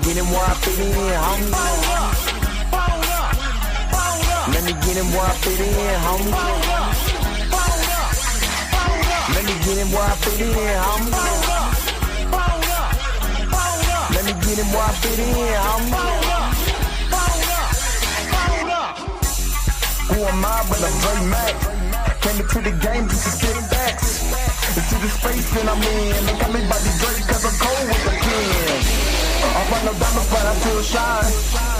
get him where I fit in, homie. Let me get him where I fit in, homie. Let me get him where I fit in, homie. Let me get him where I fit in, homie. Who am I but I'm Dre Mack? Came into the game just to get facts. Into the space that I'm in. They got me by the Drake cause I'm cold with the pen. I run no diamonds but I still shine.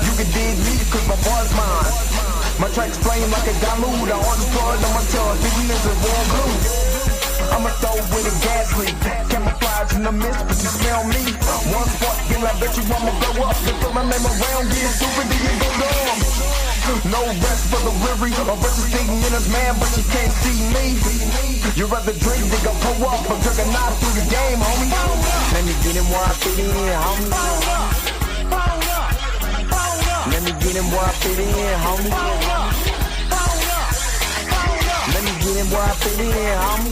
You can dig me cause my boy's mine. My tracks flame like a dilute. I order blood on my tongue. Thinking it's a warm glue. I'ma throw with a gas leak. Camouflage in the mist, but you smell me. One spark, then I bet you I'ma blow up. Then throw my name around, get stupid, then you go dumb. No rest for the weary. A bunch of sitting in his man, but you can't see me. You rather drink than go pull up. I'm drinking knife through the game, homie. Let me get him where I fit in, homie. Let me get him where I fit in, homie. Let me get him where I fit in, homie.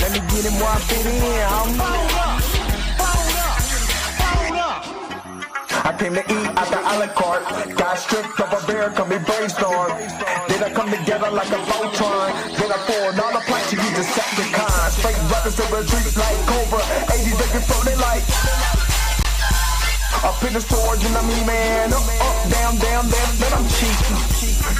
Let me get him where I fit in, homie. I came to eat at the a la carte. Got stripped of a bear, come and brainstorm. Then I come together like a Voltron. Then I poured all the planks, you use the Decepticons. Straight rappers in retreats like Cobra. 80s they can float it like up in the storage and I'm E-man. Up, down, then I'm cheap.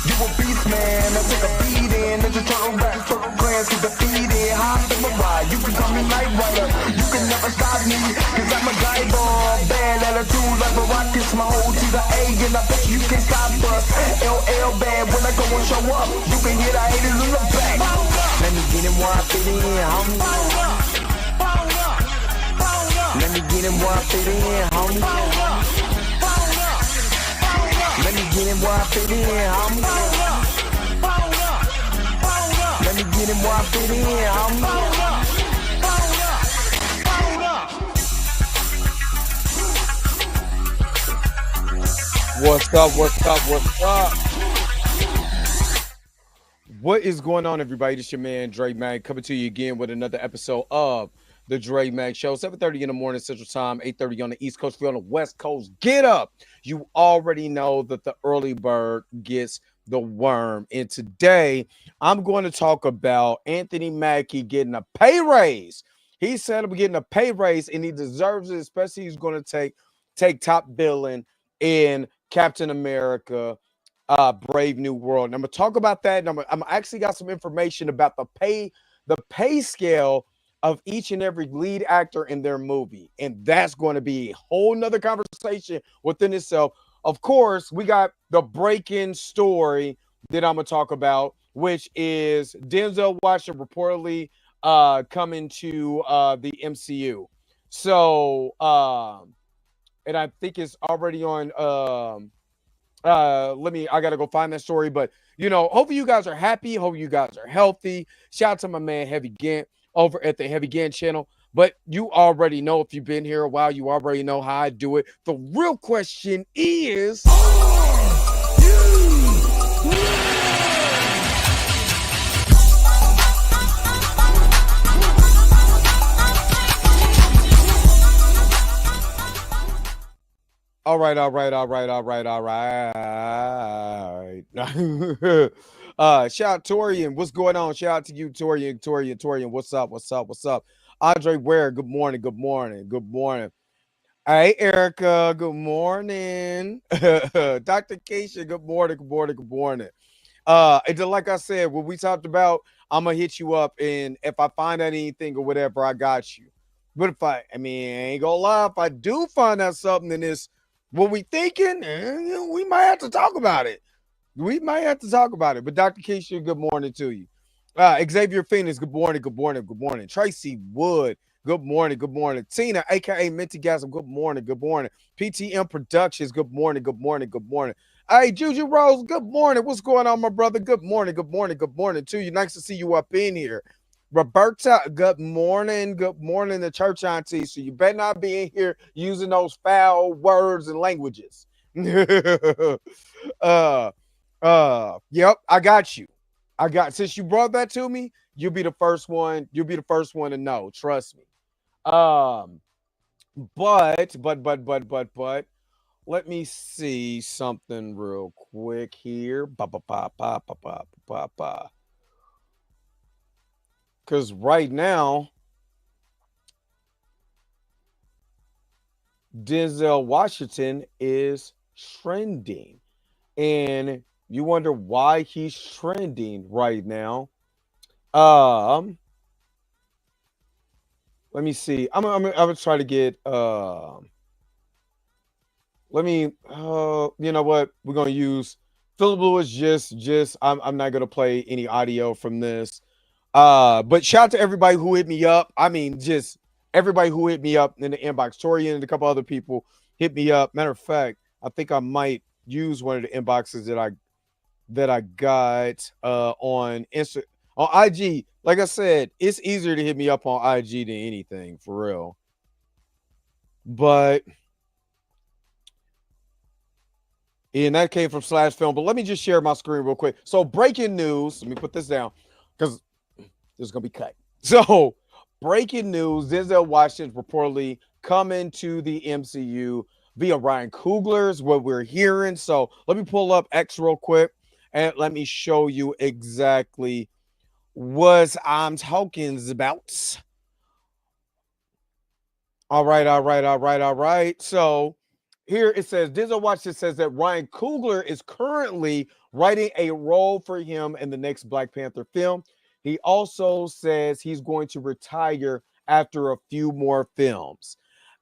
You a beast, man. I take a beating. Ninja Turtle rap, turtle glands get defeated. Hop in my ride, you can call me Night Rider. You can never stop me, cause I'm a guy bomb. Bad attitude like a rocket, my whole to the A. And I bet you can't stop us. LL bad when I go and show up. You can hear the haters in the back. Let me get him where I fit in, homie. Let me get him where I fit in, homie. Let me get him where I fit in, homie. Let me get him where I fit in, homie. What's up? What's up? What's up? What is going on, everybody? This your man Dre Mack coming to you again with another episode of the Dre Mack Show. 7:30 in the morning Central Time, 8:30 on the East Coast. If you're on the West Coast, get up. You already know that the early bird gets the worm. And today, I'm going to talk about Anthony Mackie getting a pay raise. He said I'm getting a pay raise, and he deserves it, especially he's going to take top billing in Captain America, Brave New World. And I'm going to talk about that. And I'm actually got some information about the pay scale of each and every lead actor in their movie. And that's going to be a whole nother conversation within itself. Of course, we got the breaking story that I'm going to talk about, which is Denzel Washington reportedly coming to the MCU. So, and I think it's already on, I got to go find that story. But, hopefully you guys are happy. Hope you guys are healthy. Shout out to my man, Heavy Gant, over at the Heavy Gant channel. But you already know, if you've been here a while, you already know how I do it. The real question is, all right. Shout out Torian. What's going on? Shout out to you, Torian. What's up? Andre Ware, good morning. Hey, Erica, good morning. Dr. Keisha, good morning. And then, like I said, what we talked about, I'm going to hit you up, and if I find out anything or whatever, I got you. But if I ain't gonna lie, if I do find out something in this, what we thinking, we might have to talk about it. But Dr. Keisha, good morning to you. Xavier Phoenix, good morning. Tracy Wood, good morning. Tina, aka Minty Gasm, good morning. PTM Productions, good morning. Hey, Juju Rose, good morning. What's going on, my brother? Good morning to you. Nice to see you up in here. Roberta, good morning to church auntie. So you better not be in here using those foul words and languages. Yep, I got you. Since you brought that to me, you'll be the first one to know. Trust me. But let me see something real quick here. Because right now, Denzel Washington is trending. And you wonder why he's trending right now. Um, Let me see. I'm gonna try to get let me you know what? We're gonna use Philip Lewis just I'm not gonna play any audio from this. But shout out to everybody who hit me up. I mean, just everybody who hit me up in the inbox. Torian and a couple other people hit me up. Matter of fact, I think I might use one of the inboxes that I got on IG. Like I said, it's easier to hit me up on IG than anything for real. But and that came from Slash Film. But let me just share my screen real quick. So breaking news. Let me put this down because this is gonna be cut. So breaking news: Denzel Washington reportedly coming to the MCU via Ryan Coogler's. What we're hearing. So let me pull up X real quick and let me show you exactly what I'm talking about. All right. So here it says Denzel Washington says that Ryan Coogler is currently writing a role for him in the next Black Panther film. He also says he's going to retire after a few more films.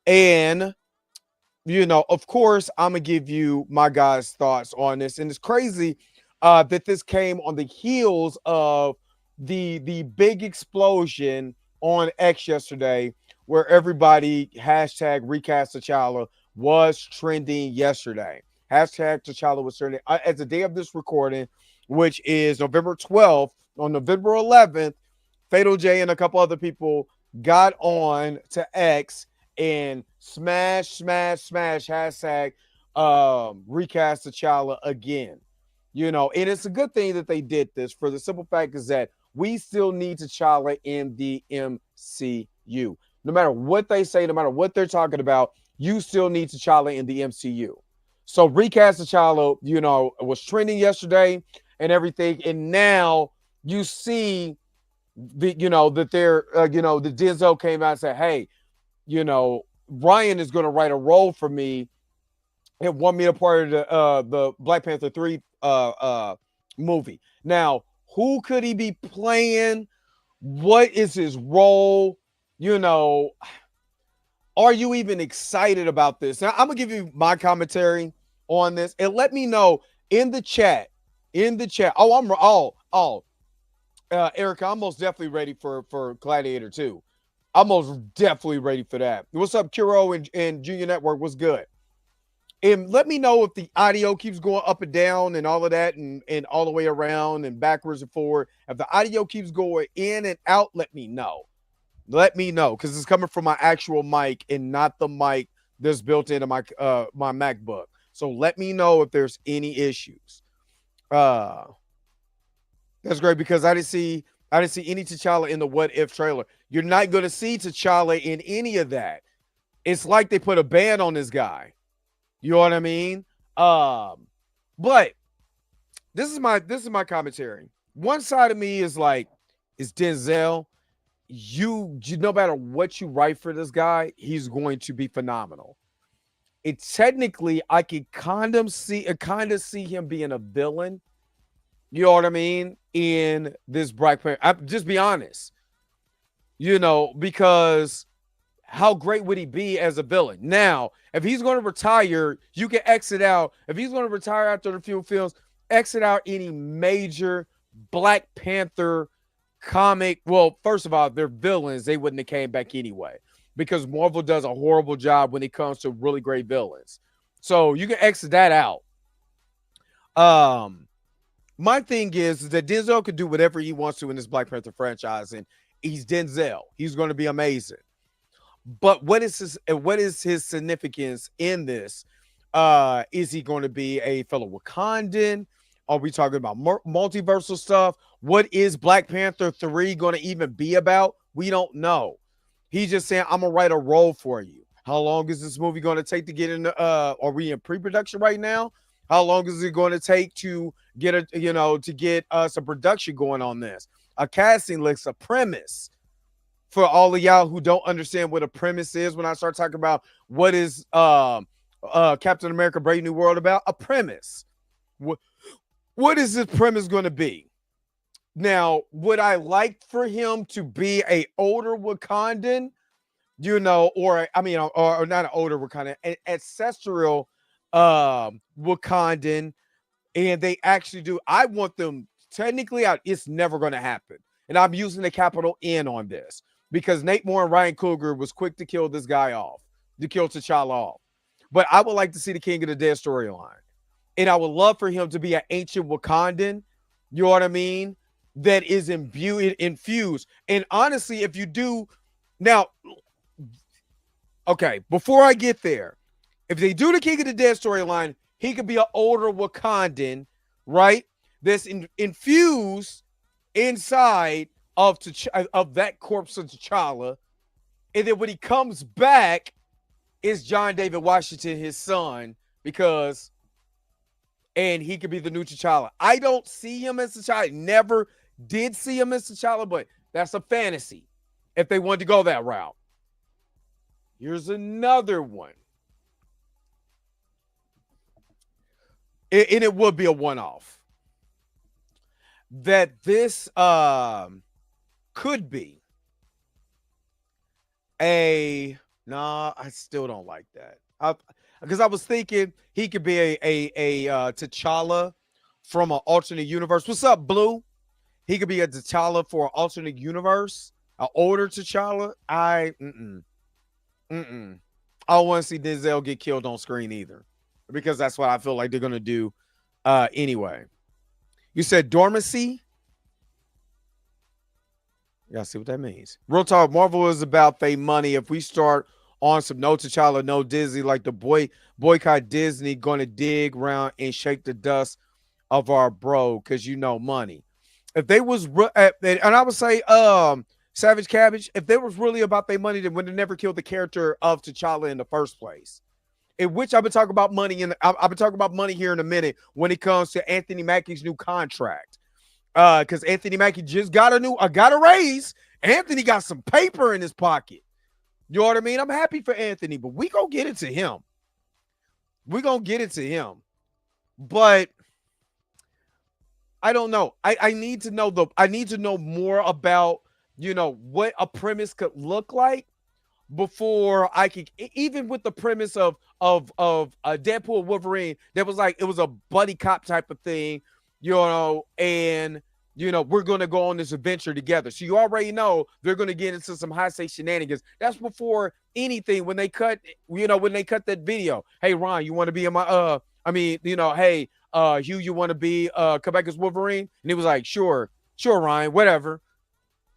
And of course, I'm gonna give you my guys' thoughts on this. And it's crazy that this came on the heels of the big explosion on X yesterday, where everybody hashtag recast T'Challa was trending yesterday. Hashtag T'Challa was trending as the day of this recording, which is November 12th. On November 11th, Fatal J and a couple other people got on to X and smash hashtag recast T'Challa again. And it's a good thing that they did this for the simple fact is that we still need T'Challa in the MCU. No matter what they say, no matter what they're talking about, you still need T'Challa in the MCU. So recast T'Challa, was trending yesterday and everything, and now you see that they're the Denzel came out and said, hey, Ryan is going to write a role for me and want me a part of the Black Panther 3 movie. Now, who could he be playing? What is his role? Are you even excited about this? Now, I'm going to give you my commentary on this and let me know in the chat. Erica, I'm most definitely ready for Gladiator 2. I'm most definitely ready for that. What's up, Kuro and Junior Network? What's good? And let me know if the audio keeps going up and down and all of that and all the way around and backwards and forward. If the audio keeps going in and out, let me know. Let me know because it's coming from my actual mic and not the mic that's built into my MacBook. So let me know if there's any issues. That's great because I didn't see any T'Challa in the What If trailer. You're not going to see T'Challa in any of that. It's like they put a ban on this guy. You know what I mean? But this is my commentary. One side of me is like, is Denzel. You no matter what you write for this guy, he's going to be phenomenal. Technically, I could kind of see him being a villain. You know what I mean? In this Black Panther, just be honest. Because how great would he be as a villain? Now, if he's going to retire, you can exit out. If he's going to retire after a few films, exit out any major Black Panther comic. Well, first of all, they're villains. They wouldn't have came back anyway because Marvel does a horrible job when it comes to really great villains. So you can exit that out. My thing is that Denzel can do whatever he wants to in this Black Panther franchise, and he's Denzel. He's going to be amazing. But what is his significance in this? Is he going to be a fellow Wakandan? Are we talking about multiversal stuff? What is Black Panther 3 going to even be about? We don't know. He's just saying, I'm going to write a role for you. How long is this movie going to take to get in? Are we in pre-production right now? How long is it going to take to get to get some production going on this? A casting list, a premise for all of y'all who don't understand what a premise is. When I start talking about what is Captain America: Brave New World about, a premise. What is this premise going to be? Now, would I like for him to be a older Wakandan? Or not an older Wakandan, an ancestral Wakandan, and they actually do. I want them technically out. It's never going to happen, and I'm using the capital N on this because Nate Moore and Ryan Coogler was quick to kill this guy off, to kill T'Challa off. But I would like to see the King of the Dead storyline, and I would love for him to be an ancient Wakandan. You know what I mean? That is infused. And honestly, if you do now. Okay, before I get there, if they do the King of the Dead storyline, he could be an older Wakandan, right? That's infused inside of that corpse of T'Challa. And then when he comes back, it's John David Washington, his son, and he could be the new T'Challa. I don't see him as T'Challa. Never did see him as T'Challa, but that's a fantasy if they wanted to go that route. Here's another one. And it would be a one-off. That this could be I still don't like that. Because I was thinking he could be a T'Challa from an alternate universe. What's up, Blue? He could be a T'Challa for an alternate universe, an older T'Challa. I don't want to see Denzel get killed on screen either, because that's what I feel like they're going to do anyway. You said dormancy? You got to see what that means. Real talk, Marvel is about their money. If we start on some no T'Challa, no Disney, like the boycott Disney, going to dig around and shake the dust of our bro, because money. If they was, and I would say, Savage Cabbage, if they was really about their money, then would have never killed the character of T'Challa in the first place. In which I've been talking about money I've been talking about money here in a minute when it comes to Anthony Mackie's new contract. Because Anthony Mackie just got a raise. Anthony got some paper in his pocket. You know what I mean? I'm happy for Anthony, but we gonna get it to him. But I don't know. I need to know more about what a premise could look like before I could, even with the premise of Deadpool Wolverine, that was like, it was a buddy cop type of thing, and we're going to go on this adventure together. So you already know they're going to get into some high stakes shenanigans. That's before anything, when they cut that video. Hey, Ron, you want to be in my, hey, Hugh, you want to be come back as Wolverine? And he was like, sure, Ryan, whatever.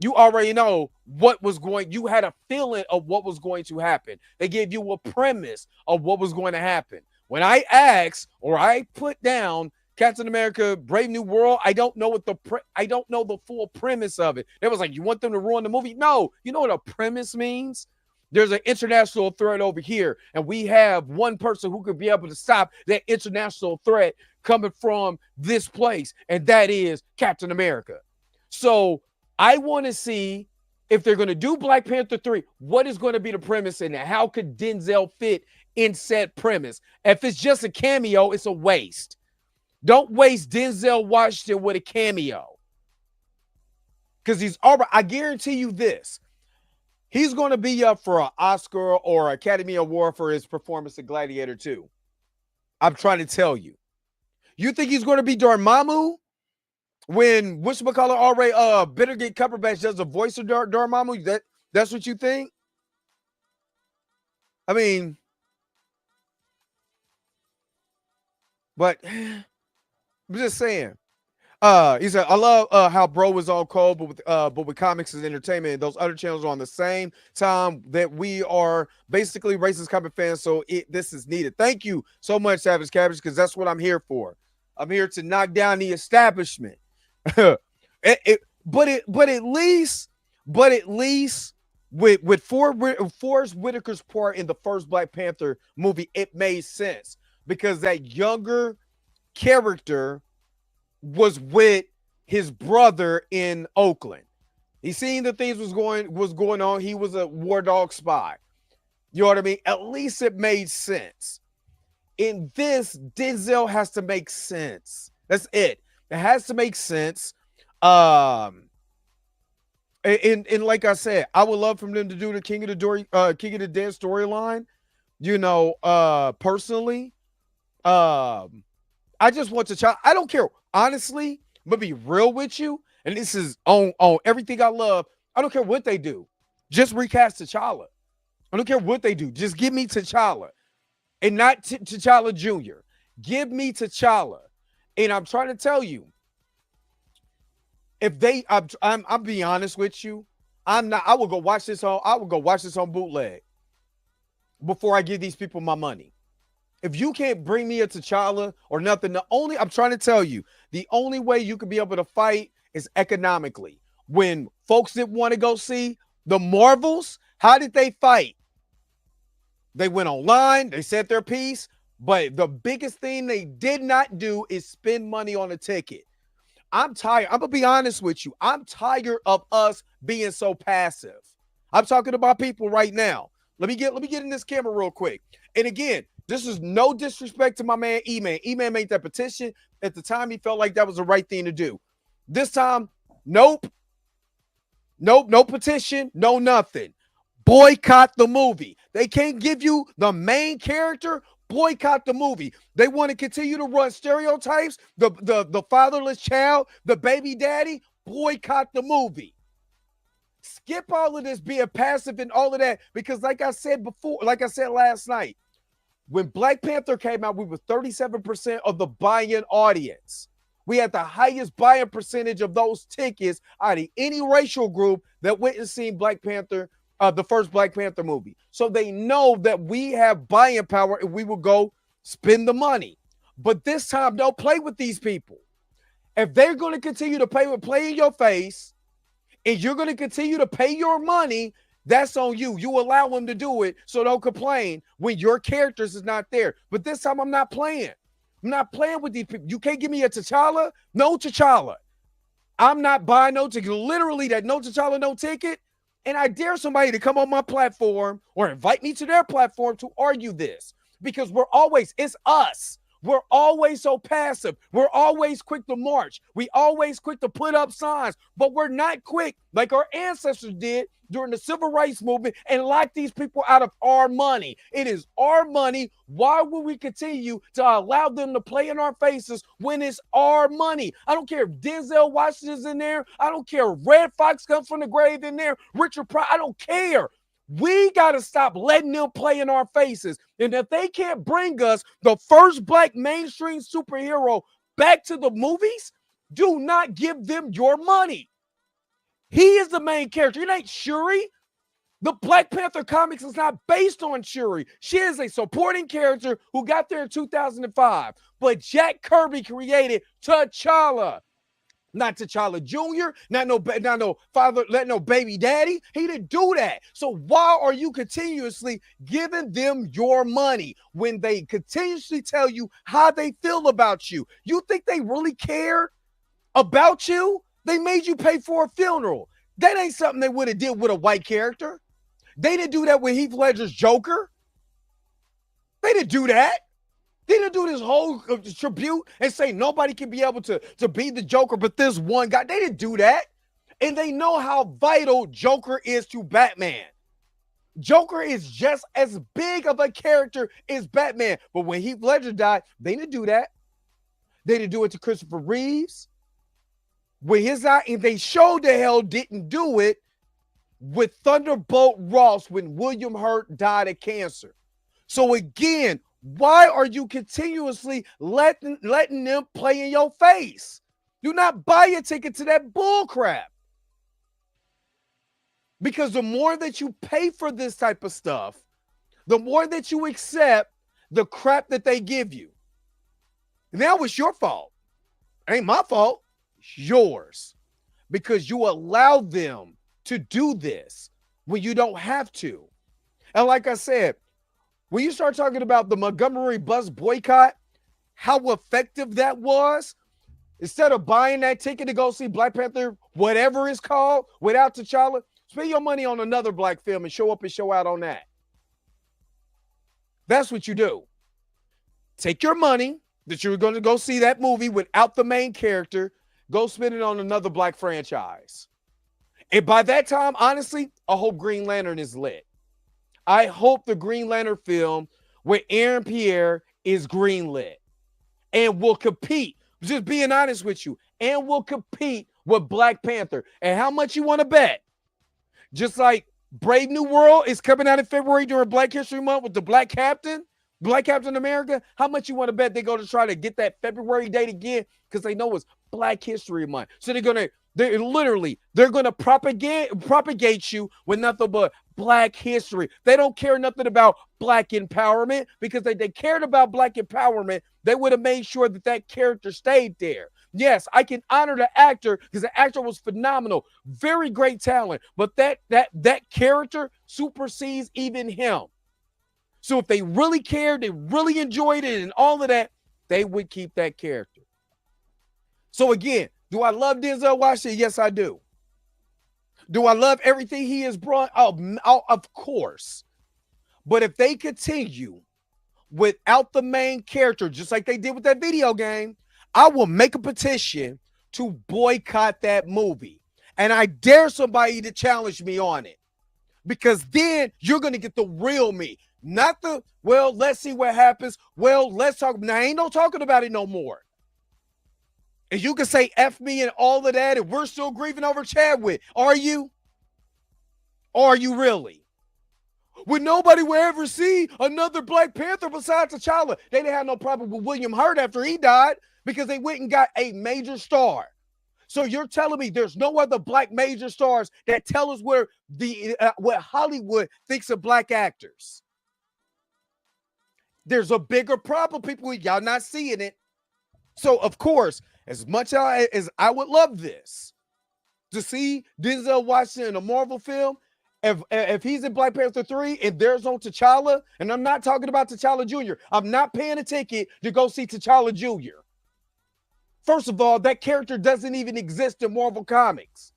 You already know you had a feeling of what was going to happen. They gave you a premise of what was going to happen. When I asked, or I put down Captain America: Brave New World, I don't know the full premise of it. It was like, you want them to ruin the movie? No. You know what a premise means? There's an international threat over here, and we have one person who could be able to stop that international threat coming from this place, and that is Captain America. So I want to see, if they're going to do Black Panther 3, what is going to be the premise in it? How could Denzel fit in said premise? If it's just a cameo, it's a waste. Don't waste Denzel Washington with a cameo. Because I guarantee you this. He's going to be up for an Oscar or Academy Award for his performance in Gladiator 2. I'm trying to tell you. You think he's going to be Dormammu? When whatchamacallit already Benedict Cumberbatch does the voice of Dormammu, that's what you think? I mean, but I'm just saying. He said, I love how bro was all cold, but with comics and entertainment, those other channels are on the same time that we are basically racist comic fans. So this is needed. Thank you so much, Savage Cabbage, because that's what I'm here for. I'm here to knock down the establishment. But at least with Forrest Whitaker's part in the first Black Panther movie, it made sense because that younger character was with his brother in Oakland. He seen the things was going on. He was a war dog spy. You know what I mean? At least it made sense. In this, Denzel has to make sense. That's it. It has to make sense. And like I said, I would love for them to do the King of the Dead storyline. You know, personally, I just want to try. I don't care. Honestly, I'm gonna be real with you, and this is on everything I love. I don't care what they do. Just recast T'Challa. I don't care what they do. Just give me T'Challa, and not T'Challa Jr. Give me T'Challa, and I'm trying to tell you, if they, I'm being honest with you. I'm not. I will go watch this on. I will go watch this on bootleg before I give these people my money. If you can't bring me a T'Challa or nothing, I'm trying to tell you, the only way you can be able to fight is economically. When folks didn't want to go see the Marvels, how did they fight? They went online, they said their piece, but the biggest thing they did not do is spend money on a ticket. I'm tired. I'm going to be honest with you. I'm tired of us being so passive. I'm talking about people right now. Let me get in this camera real quick. And again, this is no disrespect to my man E-Man. E-Man made that petition. At the time, he felt like that was the right thing to do. This time, nope. Nope, no petition, no nothing. Boycott the movie. They can't give you the main character. Boycott the movie. They want to continue to run stereotypes. The fatherless child, the baby daddy. Boycott the movie. Skip all of this being passive and all of that, because like I said before, like I said last night, when Black Panther came out, we were 37% of the buy-in audience. We had the highest buy-in percentage of those tickets out of any racial group that went and seen Black Panther, the first Black Panther movie. So they know that we have buy-in power and we will go spend the money. But this time, don't play with these people. If they're going to continue to play in your face and you're going to continue to pay your money, that's on you. You allow them to do it, so don't complain when your characters is not there. But this time, I'm not playing. I'm not playing with these people. You can't give me a T'Challa, no T'Challa. I'm not buying no ticket. Literally, that no T'Challa, no ticket. And I dare somebody to come on my platform or invite me to their platform to argue this, because it's us. We're always so passive. We're always quick to march. We always quick to put up signs, but we're not quick like our ancestors did during the civil rights movement and lock these people out of our money. It is our money. Why would we continue to allow them to play in our faces when it's our money? I don't care if Denzel Washington's in there. I don't care if Red Fox comes from the grave in there. Richard Pryor, I don't care. We got to stop letting them play in our faces. And if they can't bring us the first Black mainstream superhero back to the movies, do not give them your money. He is the main character. It ain't Shuri. The Black Panther comics is not based on Shuri. She is a supporting character who got there in 2005. But Jack Kirby created T'Challa. Not T'Challa Jr., not no father, let no baby daddy. He didn't do that. So why are you continuously giving them your money when they continuously tell you how they feel about you? You think they really care about you? They made you pay for a funeral. That ain't something they would have did with a white character. They didn't do that with Heath Ledger's Joker. They didn't do that. They didn't do this whole tribute and say nobody can be able to be the Joker but this one guy. They didn't do that. And they know how vital Joker is to Batman. Joker is just as big of a character as Batman. But when Heath Ledger died, they didn't do that. They didn't do it to Christopher Reeves. With his eye, and they showed the hell didn't do it with Thunderbolt Ross when William Hurt died of cancer. So again, why are you continuously letting them play in your face? Do not buy a ticket to that bull crap. Because the more that you pay for this type of stuff, the more that you accept the crap that they give you. Now it's your fault. It ain't my fault. It's yours. Because you allow them to do this. when you don't have to. And like I said, when you start talking about the Montgomery bus boycott, how effective that was, instead of buying that ticket to go see Black Panther, whatever it's called, without T'Challa, spend your money on another black film and show up and show out on that. That's what you do. Take your money that you're going to go see that movie without the main character, go spend it on another black franchise. And by that time, honestly, I hope Green Lantern is lit. I hope the Green Lantern film with Aaron Pierre is greenlit and will compete. Just being honest with you, and will compete with Black Panther. And how much you want to bet? Just like Brave New World is coming out in February during Black History Month with the Black Captain America. How much you want to bet they're going to try to get that February date again? Because they know it's Black History Month. So they're going to propagate you with nothing but Black history. They don't care nothing about Black empowerment, because they cared about Black empowerment, they would have made sure that character stayed there. Yes, I can honor the actor because the actor was phenomenal, very great talent, but that character supersedes even him. So if they really cared, they really enjoyed it and all of that, they would keep that character. So again, do I love Denzel Washington? Yes, I do. Do I love everything he has brought? Oh, of course. But if they continue without the main character, just like they did with that video game, I will make a petition to boycott that movie. And I dare somebody to challenge me on it. Because then you're going to get the real me. Not the, well, let's see what happens. Well, let's talk. Now, ain't no talking about it no more. And you can say F me and all of that, and we're still grieving over Chadwick. Are you? Are you really? Would nobody will ever see another Black Panther besides T'Challa? They didn't have no problem with William Hurt after he died because they went and got a major star. So you're telling me there's no other Black major stars that tell us where what Hollywood thinks of Black actors? There's a bigger problem, people. Y'all not seeing it. So, of course, as much as I would love this, to see Denzel Washington in a Marvel film, if he's in Black Panther 3 and there's no T'Challa, and I'm not talking about T'Challa Jr., I'm not paying a ticket to go see T'Challa Jr. First of all, that character doesn't even exist in Marvel Comics.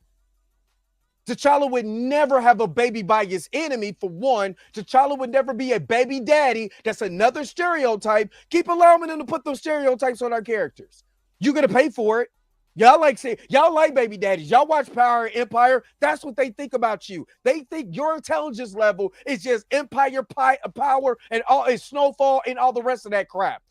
T'Challa would never have a baby by his enemy, for one. T'Challa would never be a baby daddy. That's another stereotype. Keep allowing them to put those stereotypes on our characters. You're going to pay for it. Y'all like baby daddies. Y'all watch Power and Empire. That's what they think about you. They think your intelligence level is just Empire power and all is Snowfall and all the rest of that crap.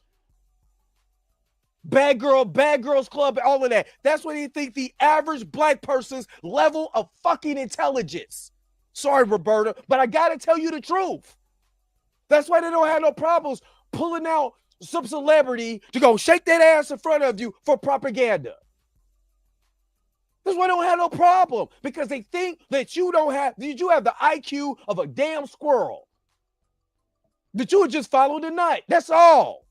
Bad Girls Club, all of that. That's what they think the average Black person's level of fucking intelligence. Sorry, Roberta, but I got to tell you the truth. That's why they don't have no problems pulling out some celebrity to go shake that ass in front of you for propaganda. That's why they don't have no problem, because they think that you have the IQ of a damn squirrel. That you would just follow the nut. That's all.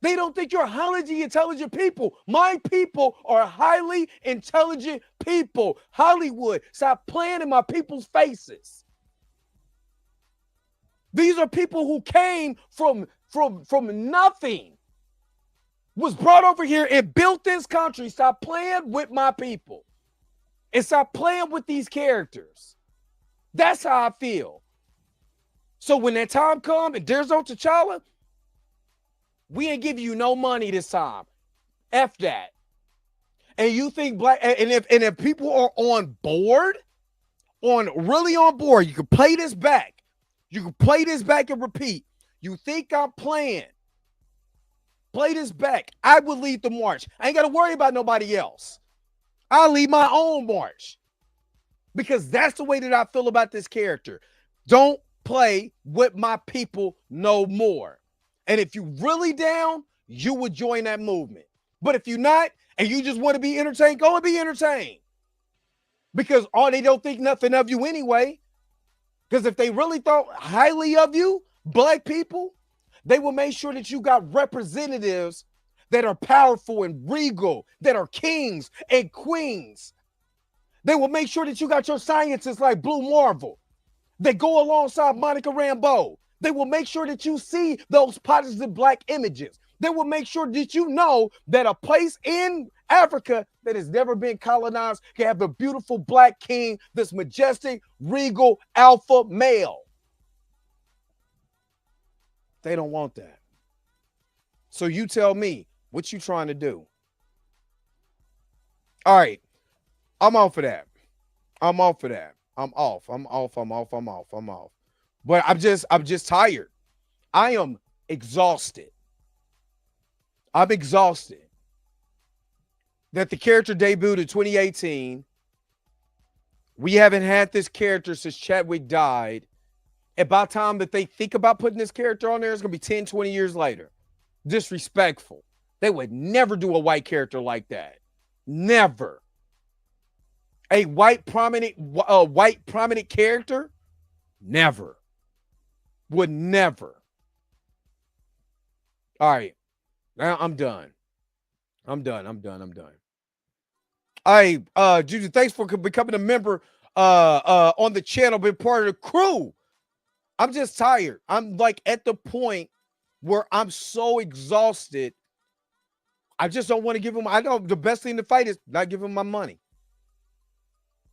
They don't think you're highly intelligent people. My people are highly intelligent people. Hollywood, stop playing in my people's faces. These are people who came from nothing, was brought over here and built this country. Stop playing with my people and stop playing with these characters. That's how I feel. So when that time comes and there's no T'Challa, we ain't give you no money this time. F that. And you think if people are on board, really on board, you can play this back. You can play this back and repeat. You think I'm playing? Play this back. I will lead the march. I ain't got to worry about nobody else. I'll lead my own march. Because that's the way that I feel about this character. Don't play with my people no more. And if you really down, you would join that movement. But if you're not, and you just want to be entertained, go and be entertained. Because they don't think nothing of you anyway. Because if they really thought highly of you, Black people, they will make sure that you got representatives that are powerful and regal, that are kings and queens, They will make sure that you got your scientists like Blue Marvel. They go alongside Monica Rambeau. They will make sure that you see those positive black images. They will make sure that you know that a place in Africa that has never been colonized can have a beautiful black king, this majestic, regal, alpha male. They don't want that. So you tell me, what you trying to do? All right. I'm off of that. I'm off of that. I'm off. But I'm just tired. I am exhausted. I'm exhausted that the character debuted in 2018. We haven't had this character since Chadwick died. And by the time that they think about putting this character on there, it's going to be 10, 20 years later. Disrespectful. They would never do a white character like that. Never. A white prominent character? Never. Would never. All right. Now I'm done. I'm done. All right, Juju, thanks for becoming a member on the channel, been part of the crew. I'm just tired. I'm like at the point where I'm so exhausted. I just don't want to give him. I know the best thing to fight is not giving him my money.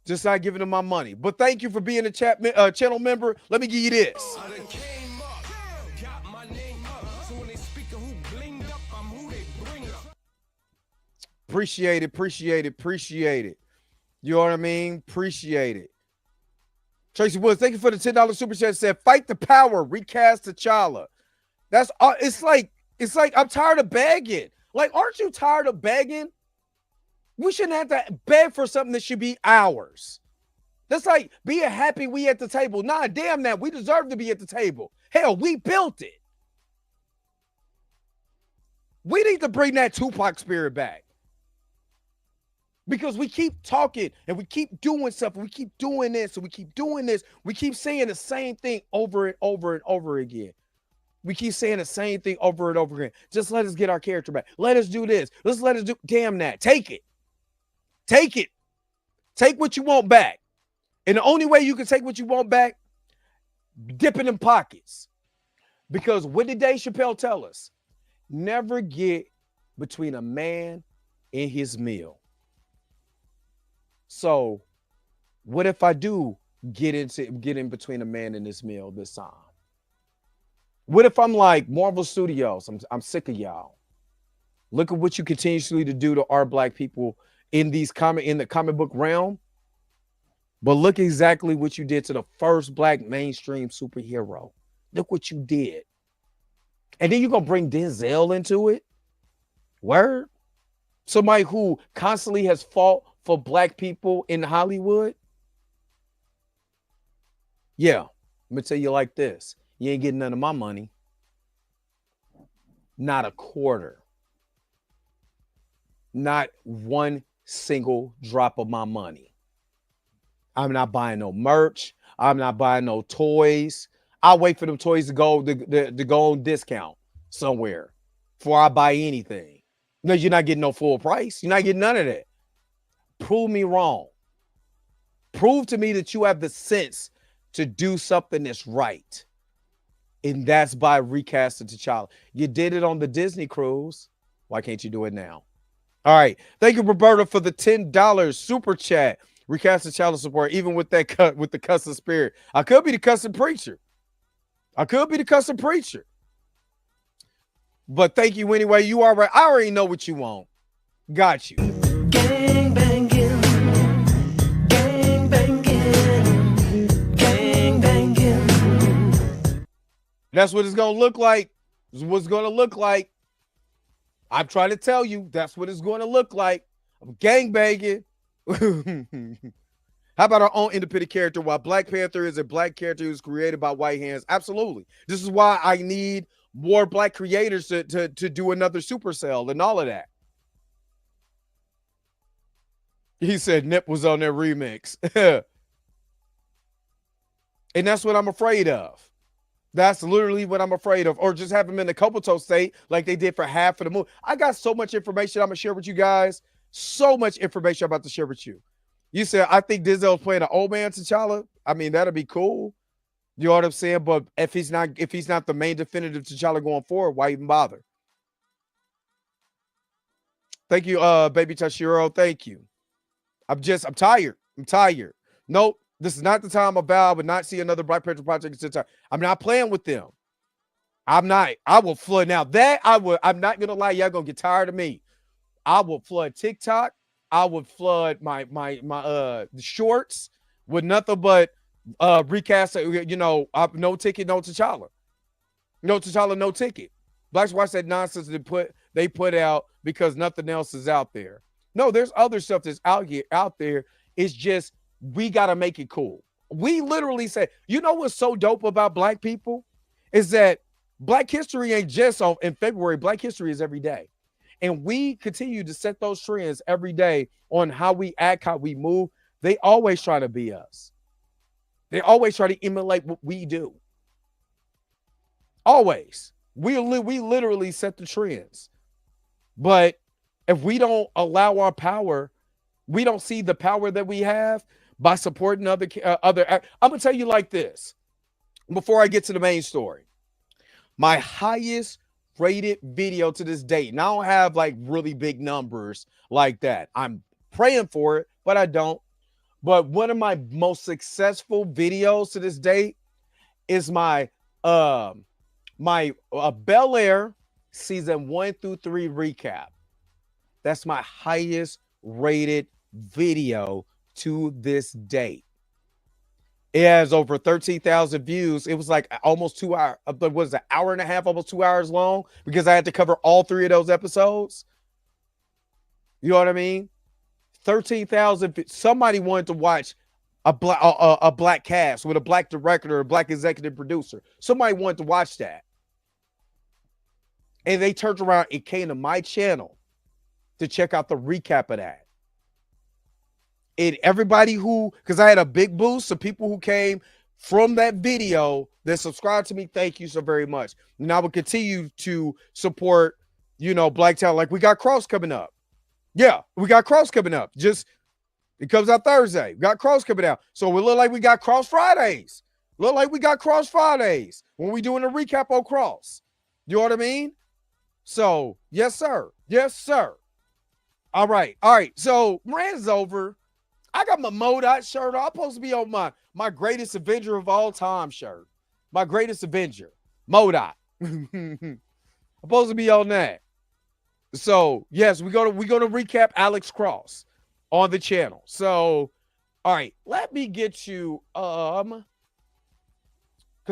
Just not giving him my money. But thank you for being a channel member. Let me give you this. Appreciate it. You know what I mean? Appreciate it. Tracy Woods, thank you for the $10 super chat. Said, fight the power, recast T'Challa. That's it's like I'm tired of begging. Like, aren't you tired of begging? We shouldn't have to beg for something that should be ours. That's like being happy we at the table. Nah, damn that. We deserve to be at the table. Hell, we built it. We need to bring that Tupac spirit back. Because we keep talking and we keep doing stuff. And we keep doing this and we keep doing this. We keep saying the same thing over and over and over again. We keep saying the same thing over and over again. Just let us get our character back. Let us do this. Let us do. Damn that. Take it. Take it. Take what you want back. And the only way you can take what you want back, dip it in pockets. Because what did Dave Chappelle tell us? Never get between a man and his meal. So what if I do get in between a man and his meal this time? What if I'm like Marvel Studios? I'm sick of y'all. Look at what you continuously to do to our black people in the comic book realm. But look exactly what you did to the first black mainstream superhero. Look what you did. And then you're going to bring Denzel into it? Word? Somebody who constantly has fought for black people in Hollywood? Yeah, I'm going to tell you like this. You ain't getting none of my money. Not a quarter. Not one single drop of my money. I'm not buying no merch. I'm not buying no toys. I'll wait for them toys to go on discount somewhere before I buy anything. No, you're not getting no full price. You're not getting none of that. Prove me wrong. Prove to me that you have the sense to do something that's right. And that's by recasting T'Challa. You did it on the Disney cruise. Why can't you do it now? All right. Thank you, Roberta, for the $10 super chat. Recast T'Challa support, even with that cut with the cussing spirit. I could be the cussing preacher. But thank you anyway. You are right. I already know what you want. Got you. Gang banging. Gang banging. Gang banging. That's what it's going to look like. This is what it's going to look like. I'm trying to tell you, that's what it's going to look like. I'm gang banging. How about our own independent character? While Black Panther is a black character who's created by white hands, absolutely. This is why I need more black creators to do another Supercell and all of that. He said Nip was on their remix. And that's what I'm afraid of. That's literally what I'm afraid of. Or just have him in the comatose state like they did for half of the movie. I got so much information I'm going to share with you guys. So much information I'm about to share with you. You said I think Denzel's playing an old man T'Challa. I mean, that'd be cool. You know what I'm saying? But if he's not the main definitive T'Challa going forward, why even bother? Thank you, baby Tashiro. Thank you. I'm tired. I'm tired. Nope. This is not the time. I would not see another Black Panther project until time. I'm not playing with them. I'm not. I will flood. Now that I would, I'm not gonna lie, y'all gonna get tired of me. I will flood TikTok. I would flood my the shorts with nothing but recast. No ticket, no T'Challa. No T'Challa, no ticket. Blacks watch that nonsense they put out because nothing else is out there. No, there's other stuff that's out there. It's just we gotta make it cool. We literally say, you know what's so dope about Black people is that Black history ain't just in February. Black history is every day. And we continue to set those trends every day on how we act, how we move. They always try to be us. They always try to emulate what we do. Always. We literally set the trends. But if we don't allow our power, we don't see the power that we have by supporting other. I'm going to tell you like this before I get to the main story. My highest rated video to this date. And I don't have like really big numbers like that. I'm praying for it, but I don't. But one of my most successful videos to this date is my Bel Air season 1 through 3 recap. That's my highest rated video to this date. It has over 13,000 views. It was like almost 2 hours. Was an hour and a half, almost 2 hours long because I had to cover all 3 of those episodes. You know what I mean? 13,000. Somebody wanted to watch a black cast with a Black director or a Black executive producer. Somebody wanted to watch that. And they turned around and came to my channel to check out the recap of that. And everybody because I had a big boost of people who came from that video that subscribed to me, thank you so very much. And I will continue to support, Black talent. Like we got Cross coming up. Yeah, we got Cross coming up. It comes out Thursday. We got Cross coming out. So we look like we got Cross Fridays. Look like we got Cross Fridays when we doing a recap on Cross. You know what I mean? So, yes, sir. Yes, sir. All right. So, rant's over. I got my MoDOT shirt on. I'm supposed to be on my greatest Avenger of all time shirt. My greatest Avenger. MoDOT. I'm supposed to be on that. So, yes, we're gonna recap Alex Cross on the channel. So, all right, let me get you because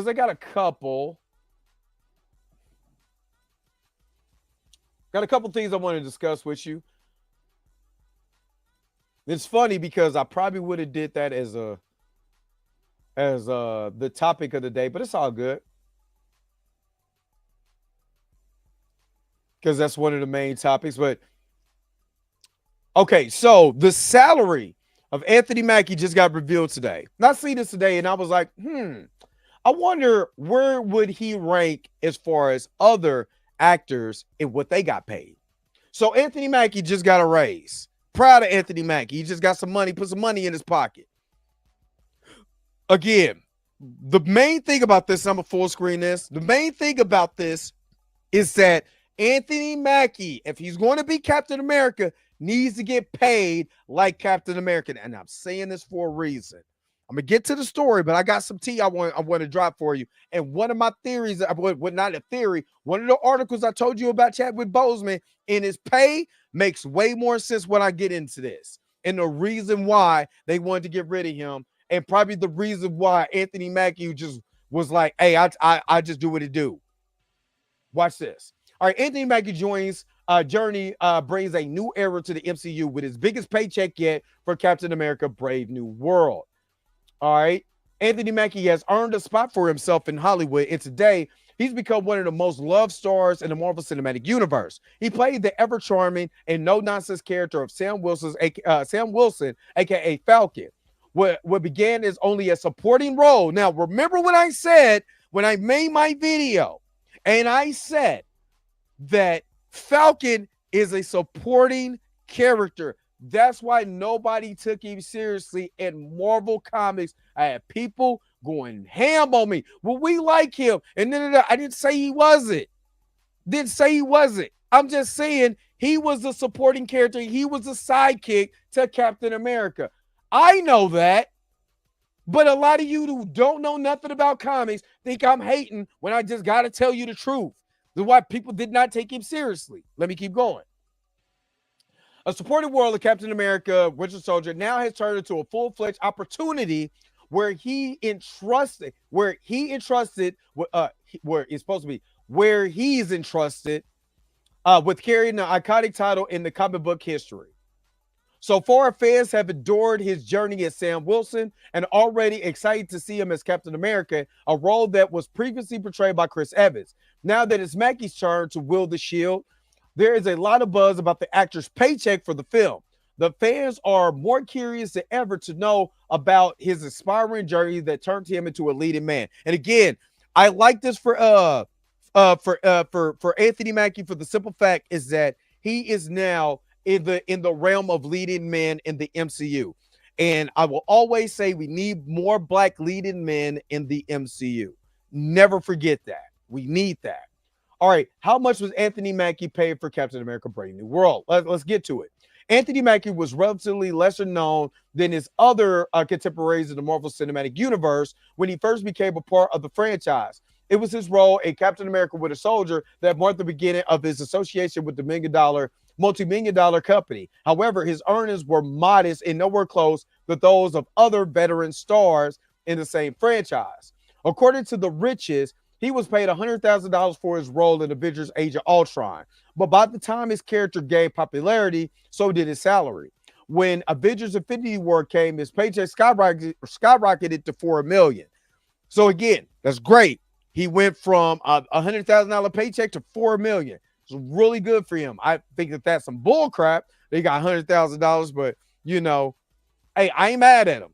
I got a couple. Got a couple things I want to discuss with you. It's funny because I probably would have did that as the topic of the day, but it's all good. Because that's one of the main topics. But okay, so the salary of Anthony Mackie just got revealed today. And I see this today, and I was like, I wonder where would he rank as far as other actors and what they got paid. So Anthony Mackie just got a raise. Proud of Anthony Mackie. He just got some money, put some money in his pocket. Again, the main thing about this, I'm a full screen this. The main thing about this is that Anthony Mackie, if he's going to be Captain America, needs to get paid like Captain America. And I'm saying this for a reason. I'm gonna get to the story, but I got some tea I want to drop for you. And one of my theories, not a theory, one of the articles I told you about Chadwick Boseman in his pay makes way more sense when I get into this. And the reason why they wanted to get rid of him, and probably the reason why Anthony Mackie just was like, hey, I just do what it do. Watch this. All right, Anthony Mackie joins Journey, brings a new era to the MCU with his biggest paycheck yet for Captain America: Brave New World. All right. Anthony Mackie has earned a spot for himself in Hollywood, and today he's become one of the most loved stars in the Marvel Cinematic Universe. He played the ever-charming and no-nonsense character of Sam Wilson, aka Falcon. What began as only a supporting role. Now, remember when I made my video, and I said that Falcon is a supporting character. That's why nobody took him seriously in Marvel Comics. I had people going ham on me. Well, we like him. And then I didn't say he wasn't. Didn't say he wasn't. I'm just saying he was the supporting character. He was the sidekick to Captain America. I know that. But a lot of you who don't know nothing about comics think I'm hating when I just got to tell you the truth. That's why people did not take him seriously. Let me keep going. A supported world of Captain America, Winter Soldier, now has turned into a full-fledged opportunity where he's entrusted, where he's supposed to be, where he's entrusted with carrying the iconic title in the comic book history. So far, fans have adored his journey as Sam Wilson and already excited to see him as Captain America, a role that was previously portrayed by Chris Evans. Now that it's Mackie's turn to wield the shield, there is a lot of buzz about the actor's paycheck for the film. The fans are more curious than ever to know about his inspiring journey that turned him into a leading man. And again, I like this for Anthony Mackie for the simple fact is that he is now in the realm of leading men in the MCU. And I will always say we need more black leading men in the MCU. Never forget that. We need that. All right, how much was Anthony Mackie paid for Captain America Brave New World? Let's get to it. Anthony Mackie was relatively lesser known than his other contemporaries in the Marvel Cinematic Universe when he first became a part of the franchise. It was his role in Captain America Winter Soldier that marked the beginning of his association with the multi-million-dollar company. However, his earnings were modest and nowhere close to those of other veteran stars in the same franchise. According to The Riches, he was paid $100,000 for his role in Avengers Age of Ultron. But by the time his character gained popularity, so did his salary. When Avengers Infinity War came, his paycheck skyrocketed to $4 million. So again, that's great. He went from a $100,000 paycheck to $4 million. It's really good for him. I think that that's some bull crap. They got $100,000, but you know, hey, I ain't mad at him.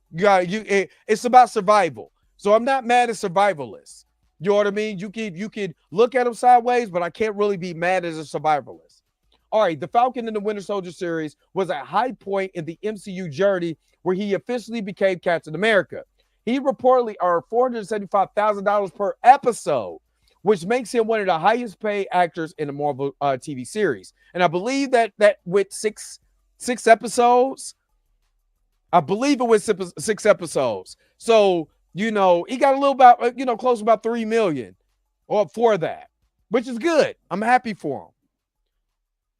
It's about survival. So I'm not mad at survivalists. You know what I mean? You can look at him sideways, but I can't really be mad as a survivalist. All right, the Falcon in the Winter Soldier series was a high point in the MCU journey where he officially became Captain America. He reportedly earned $475,000 per episode, which makes him one of the highest paid actors in the Marvel TV series. And I believe that with six episodes, I believe it was 6 episodes. So, you know, he got a little about, close to about 3 million or for that, which is good. I'm happy for him.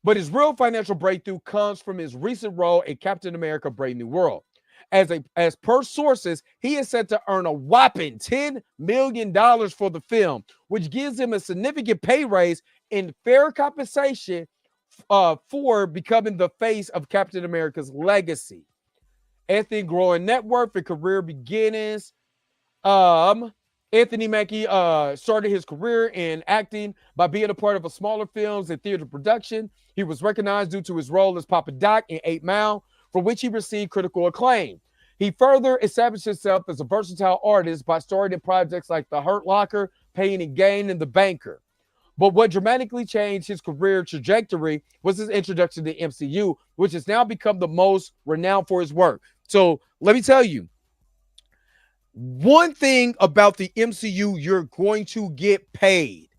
But his real financial breakthrough comes from his recent role in Captain America Brave New World. As per sources, he is set to earn a whopping $10 million for the film, which gives him a significant pay raise in fair compensation for becoming the face of Captain America's legacy. Anthony growing net worth and career beginnings. Anthony Mackie started his career in acting by being a part of smaller films and theater production. He was recognized due to his role as Papa Doc in 8 Mile, for which he received critical acclaim. He further established himself as a versatile artist by starring in projects like The Hurt Locker, Pain and Gain, and The Banker. But what dramatically changed his career trajectory was his introduction to the MCU, which has now become the most renowned for his work. So let me tell you, one thing about the MCU, you're going to get paid,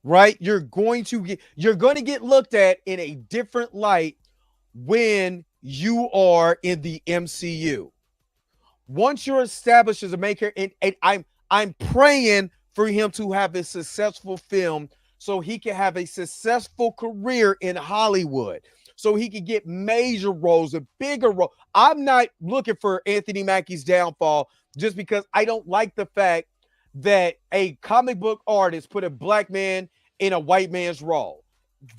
right? You're going to get looked at in a different light when you are in the MCU. Once you're established as a maker, and I'm praying for him to have a successful film so he can have a successful career in Hollywood, so he can get major roles, a bigger role. I'm not looking for Anthony Mackie's downfall just because I don't like the fact that a comic book artist put a black man in a white man's role.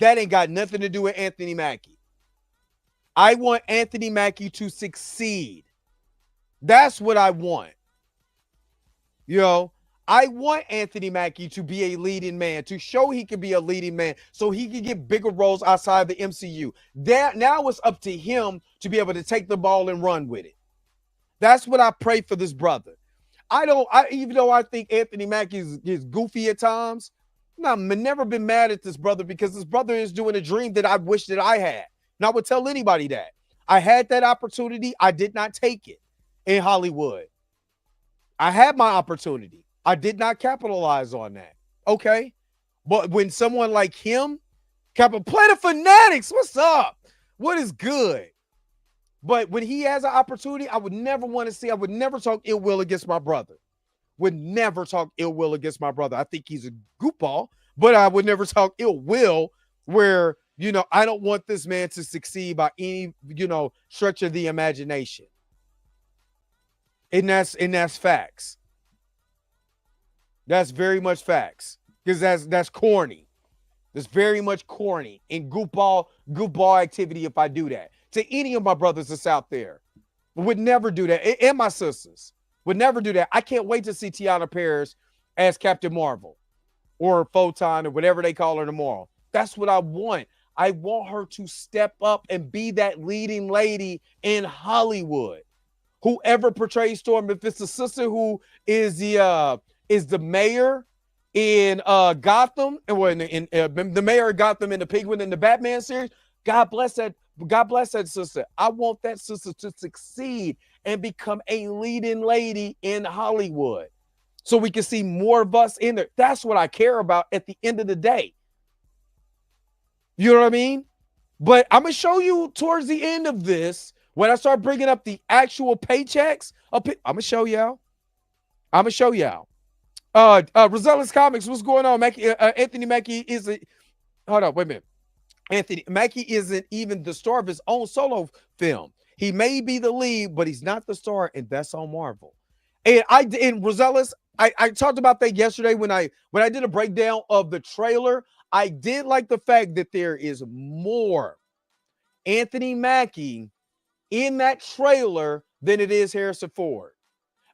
That ain't got nothing to do with Anthony Mackie. I want Anthony Mackie to succeed. That's what I want. You know, I want Anthony Mackie to be a leading man, to show he can be a leading man so he can get bigger roles outside the MCU. Now it's up to him to be able to take the ball and run with it. That's what I pray for this brother. Even though I think Anthony Mackie is goofy at times, I've never been mad at this brother because this brother is doing a dream that I wish that I had. And I would tell anybody that. I had that opportunity. I did not take it in Hollywood. I had my opportunity. I did not capitalize on that. Okay. But when someone like him, Planet Fanatics, what's up? What is good? But when he has an opportunity, I would never want to see, I would never talk ill will against my brother. Would never talk ill will against my brother. I think he's a goofball, but I would never talk ill will where, I don't want this man to succeed by any, stretch of the imagination. And that's facts. That's very much facts. Because that's corny. That's very much corny and goofball activity if I do that. To any of my brothers that's out there, would never do that. And my sisters would never do that. I can't wait to see Tiana Paris as Captain Marvel or Photon or whatever they call her tomorrow. That's what I want. I want her to step up and be that leading lady in Hollywood. Whoever portrays Storm, if it's the sister who is the mayor in Gotham, and the mayor of Gotham in the Penguin in the Batman series, God bless that sister. I want that sister to succeed and become a leading lady in Hollywood so we can see more of us in there. That's what I care about at the end of the day. You know what I mean? But I'm going to show you towards the end of this, when I start bringing up the actual paychecks, I'm going to show y'all. Rosella's Comics, what's going on? Mackie, Anthony Mackie hold on, wait a minute. Anthony Mackie isn't even the star of his own solo film. He may be the lead, but he's not the star, and that's on Marvel. And Rosella's, I talked about that yesterday when I did a breakdown of the trailer. I did like the fact that there is more Anthony Mackie in that trailer than it is Harrison Ford,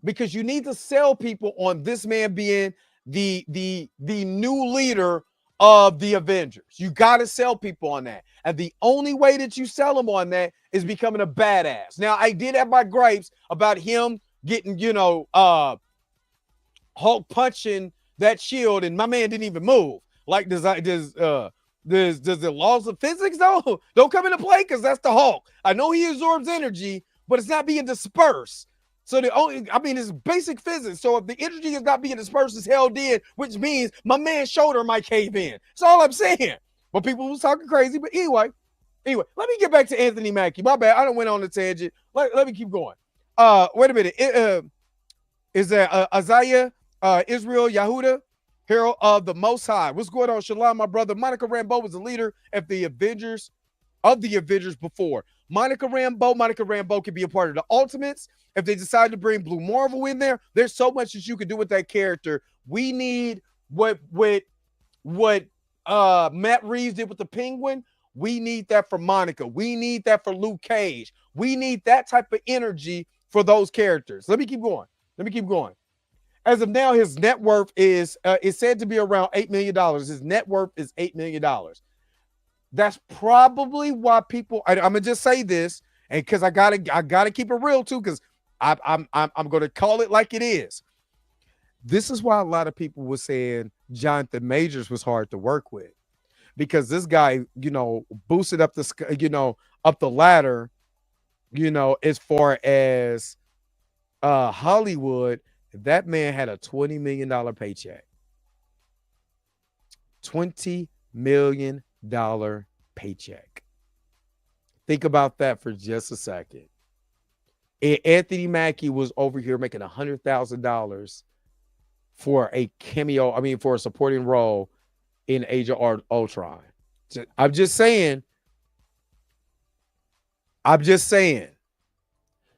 because you need to sell people on this man being the new leader of the Avengers. You got to sell people on that. And the only way that you sell them on that is becoming a badass. Now, I did have my gripes about him getting, Hulk punching that shield, and my man didn't even move. Like, does the laws of physics don't come into play? Because that's the Hulk. I know he absorbs energy, but it's not being dispersed. So it's basic physics. So if the energy is not being dispersed, it's held in, which means my man's shoulder might cave in. That's all I'm saying. But people was talking crazy. But anyway, let me get back to Anthony Mackie. My bad. I don't went on a tangent. Let me keep going. Wait a minute. Is that Isaiah Israel Yahuda, Herald of the Most High? What's going on, Shalom, my brother? Monica Rambeau was the leader of the Avengers before. Monica Rambeau can be a part of the Ultimates. If they decide to bring Blue Marvel in there, there's so much that you can do with that character. We need what Matt Reeves did with the Penguin. We need that for Monica. We need that for Luke Cage. We need that type of energy for those characters. Let me keep going. As of now, his net worth is said to be around $8 million. His net worth is $8 million. That's probably why people. I'm gonna just say this, and because I gotta keep it real too, because I'm gonna call it like it is. This is why a lot of people were saying Jonathan Majors was hard to work with, because this guy, boosted up up the ladder, as far as Hollywood. That man had a $20 million paycheck. $20 million paycheck. Think about that for just a second. And Anthony Mackie was over here making $100,000 for a cameo, for a supporting role in Age of Ultron. I'm just saying.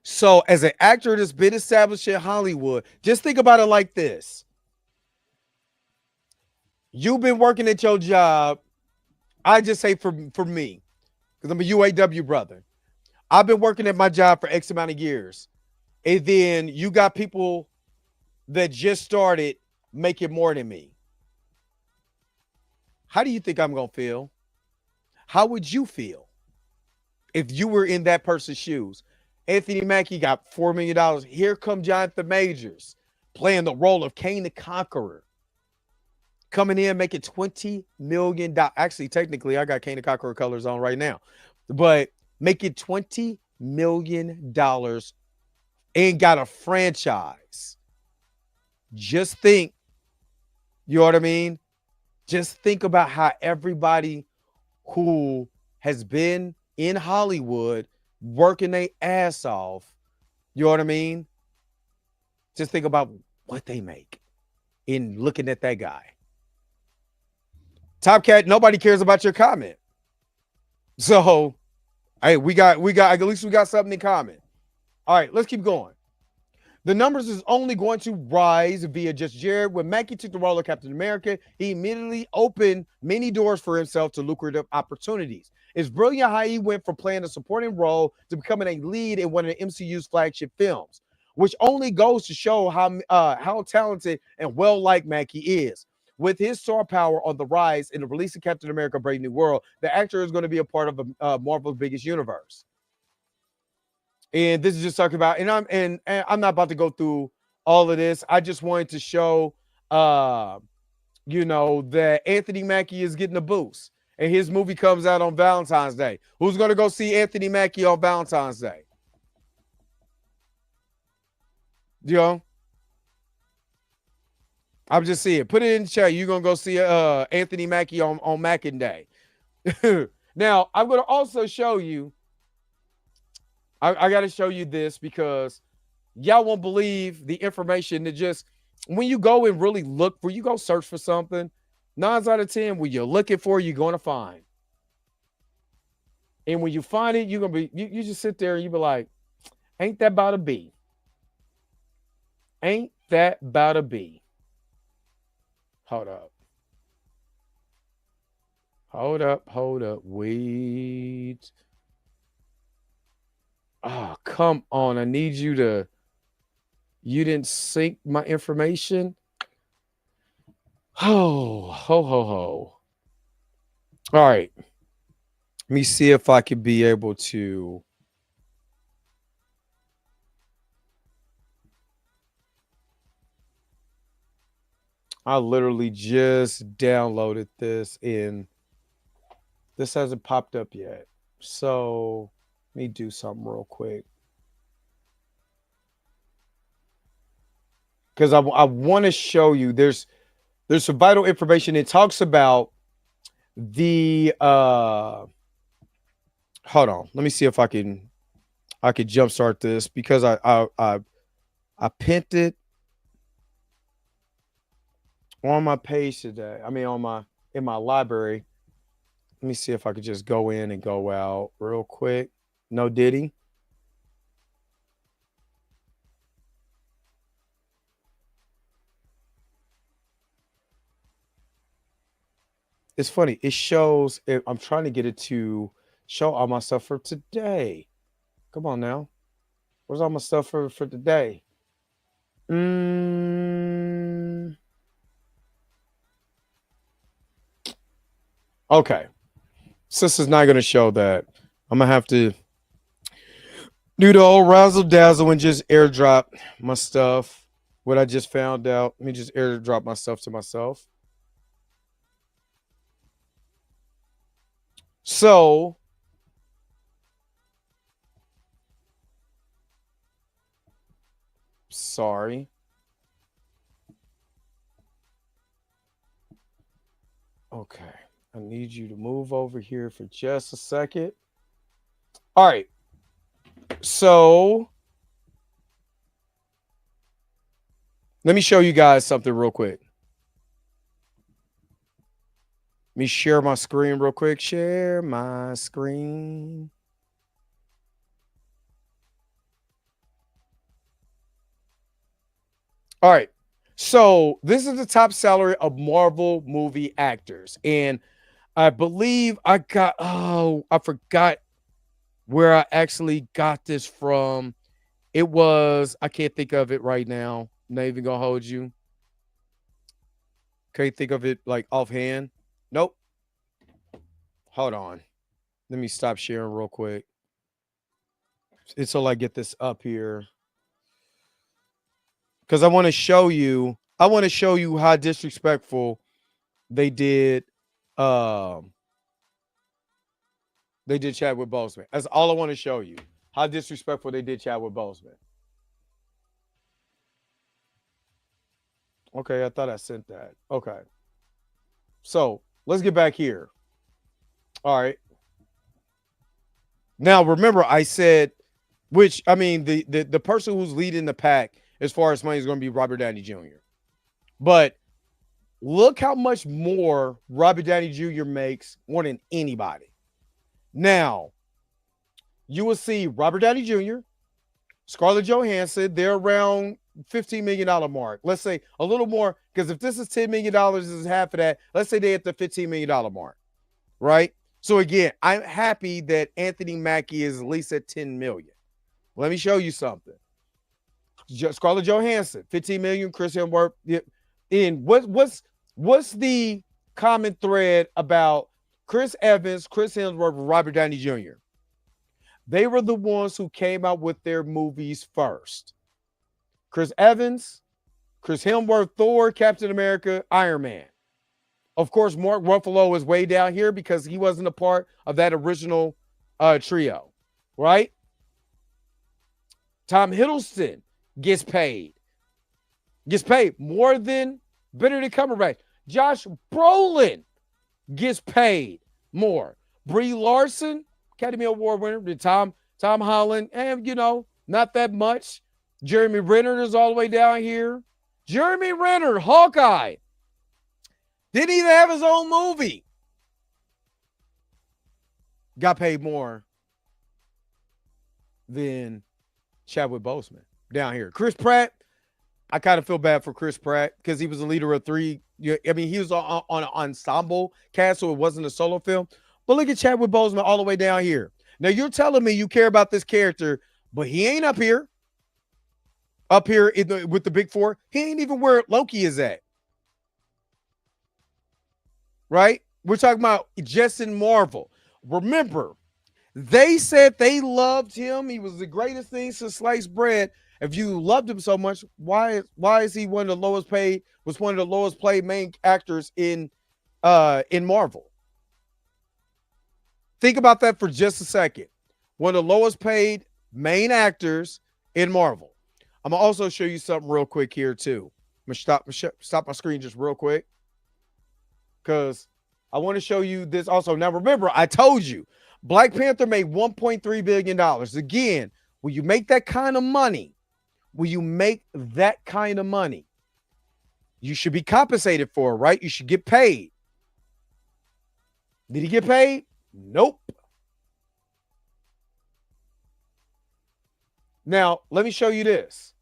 So as an actor that's been established in Hollywood, just think about it like this. You've been working at your job. I just say for me, because I'm a UAW brother. I've been working at my job for X amount of years. And then you got people that just started making more than me. How do you think I'm going to feel? How would you feel if you were in that person's shoes? Anthony Mackie got $4 million. Here come Jonathan Majors playing the role of Kane the Conqueror. Coming in, making $20 million. Actually, technically, I got Kane the Conqueror colors on right now. but making $20 million and got a franchise. Just think, you know what I mean? Just think about how everybody who has been in Hollywood working their ass off, you know what I mean? Just think about what they make in looking at that guy. Top Cat, nobody cares about your comment. So, hey, we got at least we got something in common. All right, let's keep going. The numbers is only going to rise via Just Jared. When Mackie took the role of Captain America, he immediately opened many doors for himself to lucrative opportunities. It's brilliant how he went from playing a supporting role to becoming a lead in one of the MCU's flagship films, which only goes to show how talented and well-liked Mackie is. With his star power on the rise in the release of Captain America: Brave New World, the actor is going to be a part of Marvel's biggest universe. And this is just talking about, and I'm not about to go through all of this. I just wanted to show that Anthony Mackie is getting a boost. And his movie comes out on Valentine's Day. Who's gonna go see Anthony Mackie on Valentine's Day? You know? I'm just seeing. Put it in the chat. You're gonna go see Anthony Mackie on Mackin' Day. Now, I'm gonna also show you. I got to show you this because y'all won't believe the information that just when you go and really look for, you go search for something, 9 out of 10, when you're looking for, you're going to find. And when you find it, you're going to be, you just sit there and you be like, ain't that about to be? Ain't that about to be? Hold up. Hold up. Wait. Oh, come on. I need you to. You didn't sync my information? Ho. All right. Let me see if I could be able to. I literally just downloaded this and this hasn't popped up yet. So let me do something real quick. Because I want to show you there's some vital information. It talks about the hold on. Let me see if I can jumpstart this because I pinned it on my page today. I mean in my library. Let me see if I could just go in and go out real quick. No Diddy. It's funny. It shows. I'm trying to get it to show all my stuff for today. Come on now. Where's all my stuff for today? Okay. Since it's not going to show that, I'm going to have to do the old razzle dazzle and just airdrop my stuff. What I just found out. Let me just airdrop my stuff to myself. So, sorry. Okay. I need you to move over here for just a second. All right. So, let me show you guys something real quick. Let me share my screen real quick. Share my screen. All right. So this is the top salary of Marvel movie actors. And I believe I forgot where I actually got this from. It was, I can't think of it right now. I'm not even going to hold you. Can't think of it like offhand. Nope. Hold on. Let me stop sharing real quick. It's till I get this up here. Because I want to show you how disrespectful they did. They did Chadwick Boseman. That's all I want to show you. How disrespectful they did Chadwick Boseman. Okay, I thought I sent that. Okay. So let's get back here. All right. Now remember, I said, which I mean, the person who's leading the pack as far as money is going to be Robert Downey Jr. But look how much more Robert Downey Jr. makes more than anybody. Now, you will see Robert Downey Jr., Scarlett Johansson, they're around $15 million mark. Let's say a little more, because if this is $10 million, this is half of that. Let's say they're at the $15 million mark, right? So again, I'm happy that Anthony Mackie is at least at $10 million. Let me show you something. Scarlett Johansson, $15 million, Chris Hemsworth. And what's the common thread about Chris Evans, Chris Hemsworth, and Robert Downey Jr.? They were the ones who came out with their movies first. Chris Evans, Chris Hemsworth, Thor, Captain America, Iron Man. Of course, Mark Ruffalo is way down here because he wasn't a part of that original trio, right? Tom Hiddleston gets paid more than Benedict Cumberbatch. Josh Brolin gets paid more. Brie Larson, Academy Award winner, Tom Holland, and not that much. Jeremy Renner is all the way down here. Jeremy Renner, Hawkeye, didn't even have his own movie. Got paid more than Chadwick Boseman down here. Chris Pratt, I kind of feel bad for Chris Pratt because he was the leader of three. I mean, he was on an ensemble cast, so it wasn't a solo film. But look at Chadwick Boseman all the way down here. Now, you're telling me you care about this character, but he ain't up here. Up here with the big four. He ain't even where Loki is at. Right? We're talking about just in Marvel. Remember, they said they loved him. He was the greatest thing since sliced bread. If you loved him so much, why is he one of the lowest paid? Was one of the lowest paid main actors in Marvel? Think about that for just a second. One of the lowest paid main actors in Marvel. I'm gonna also show you something real quick here too. I'm gonna stop my screen just real quick because I want to show you this also. Now remember, I told you Black Panther made $1.3 billion. Again, when you make that kind of money, you should be compensated for it, right? You should get paid. Did he get paid? Nope. Now, let me show you this.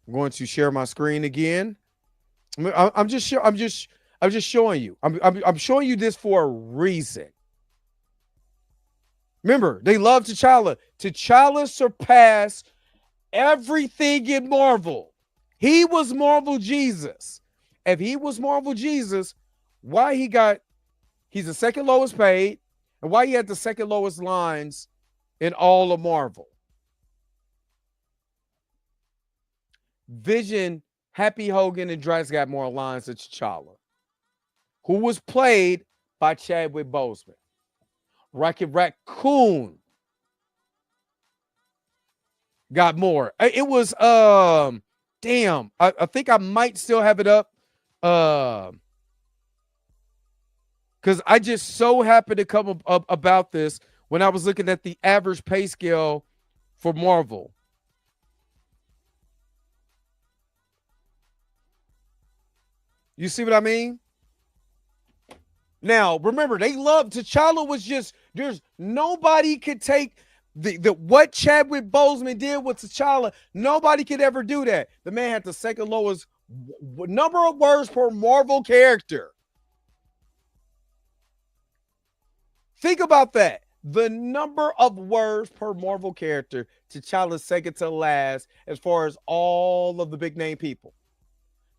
I'm going to share my screen again. I'm just showing you. I'm showing you this for a reason. Remember, they love T'Challa. T'Challa surpassed everything in Marvel. He was Marvel Jesus. If he was Marvel Jesus, why he's the second lowest paid, and why he had the second lowest lines in all of Marvel? Vision, Happy Hogan, and Drax got more lines than T'Challa, who was played by Chadwick Boseman. Rocket Raccoon got more. It was damn. I think I might still have it up. Because I just so happened to come up about this when I was looking at the average pay scale for Marvel. You see what I mean? Now, remember, they loved T'Challa was just, there's nobody could take the what Chadwick Boseman did with T'Challa. Nobody could ever do that. The man had the second lowest number of words per Marvel character. Think about that. The number of words per Marvel character, T'Challa's second to last as far as all of the big name people.